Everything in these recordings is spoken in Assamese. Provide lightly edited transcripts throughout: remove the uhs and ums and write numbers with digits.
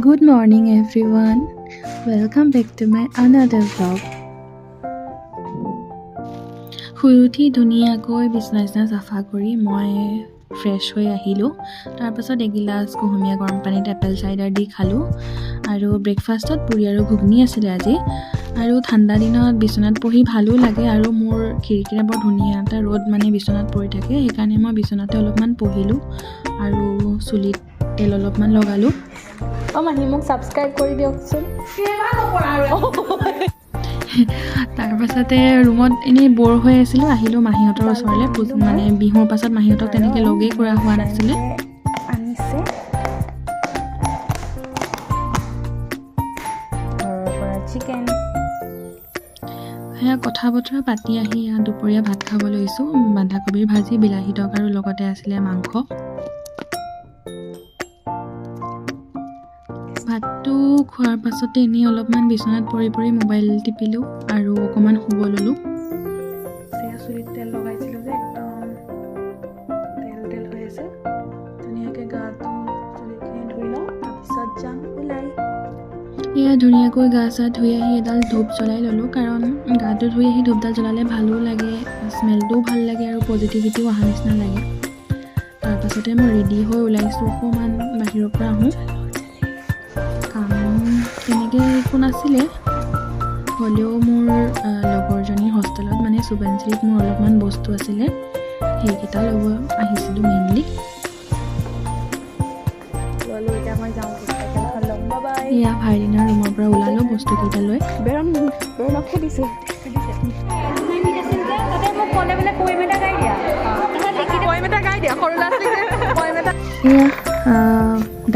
Good morning everyone. Welcome back to my another vlog. শুই উঠি ধুনীয়াকৈ বিছনা চাফা কৰি মই ফ্ৰেছ হৈ আহিলোঁ। তাৰপাছত এগিলাচ কুহুমীয়া গৰম পানীত এপল চাইডাৰ দি খালোঁ আৰু ব্ৰেকফাষ্টত পুৰি আৰু ঘুগনি আছিলে আজি। আৰু ঠাণ্ডা দিনত বিছনাত পঢ়ি ভালো লাগে আৰু মোৰ খিৰিকীৰে বৰ ধুনীয়া এটা ৰ'দ বিছনাত পৰি থাকে, সেইকাৰণে মই বিছনাতে অলপমান পঢ়িলোঁ আৰু চুলিত তেল অলপমান লগালোঁ। মাহী মোক ছাবস্ক্ৰাইব কৰি দিয়কচোন। তাৰপাছতে ৰুমত এনেই বৰ হৈ আছিলোঁ, আহিলোঁ মাহীহঁতৰ ওচৰলৈ। বিহুৰ পাছত মাহীহঁতক তেনেকৈ লগেই কৰা হোৱা নাছিলে। আনিছে ঘৰৰ পৰা চিকেন। সেয়া কথা বতৰা পাতি আহি দুপৰীয়া ভাত খাব লৈছোঁ। বন্ধাকবিৰ ভাজি, বিলাহী তৰকাৰী, লগতে আছিলে মাংস। ভাতটো খোৱাৰ পাছতে এনেই অলপমান বিচনাত পৰি পৰি মোবাইল টিপিলোঁ আৰু অকণমান শুব ল'লোঁ। চুলিত তেল লগাইছিলোঁ যে একদম তেল হৈ আছে। ধুনীয়াকৈ গাটো চুলিখিনি ধুই লওঁ, তাৰপিছত যাম ওলাই। এয়া ধুনীয়াকৈ গা চা ধুই আহি এডাল ধূপ জ্বলাই ল'লোঁ, কাৰণ গাটো ধুই আহি ধূপডাল জ্বলালে ভালো লাগে, স্মেলটোও ভাল লাগে আৰু পজিটিভিটিও অহা নিচিনা লাগে। তাৰপাছতে মই ৰেডি হৈ ওলাইছোঁ, অকণমান বাহিৰৰ পৰা আহোঁ। তেনেকৈ একো নাছিলে, হ'লেও মোৰ লগৰজনীৰ হোষ্টেলত সোৱণশিৰিত মোৰ অলপমান বস্তু আছিলে, সেইকেইটা ল'ব আহিছিলোঁ মেইনলি। এয়া ভাইলিনাৰ ৰুমৰ পৰা ওলালোঁ বস্তুকেইটা লৈ।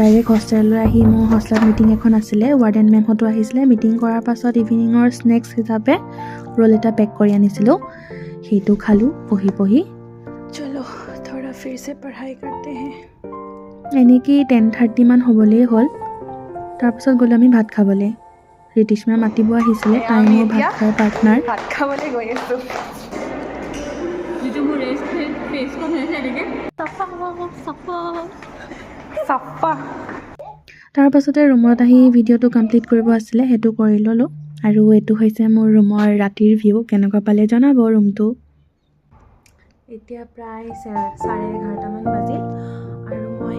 ডাইৰেক্ট হোষ্টেললৈ আহি মোৰ হোষ্টেলত মিটিং এখন আছিলে, ৱাৰ্ডেন মেমহঁতো আহিছিলে। মিটিং কৰাৰ পাছত ইভিনিঙৰ স্নেক্স হিচাপে ৰোল এটা পেক কৰি আনিছিলোঁ, সেইটো খালোঁ পঢ়ি। চলো থোৰা ফিৰ সে পঢ়াই কৰতে হে। এনেকৈ 10:30 মান হ'বলেই হ'ল। তাৰপাছত গ'লোঁ আমি ভাত খাবলৈ। ৰিতিশ্মা মাতিব আহিছিলে, তাই মোৰ ভাত খোৱাৰ পাৰ্টনাৰ। ভাত খাবলৈ গৈ আছোঁ। তাৰপাছতে ৰুমত আহি ভিডিঅ'টো কমপ্লিট কৰিব আছিলে, সেইটো কৰি ল'লোঁ। আৰু এইটো হৈছে মোৰ ৰুমৰ ৰাতিৰ ভিউ। কেনেকুৱা পালে জনাব ৰুমটো। এতিয়া প্ৰায় 11:30 বাজিল আৰু মই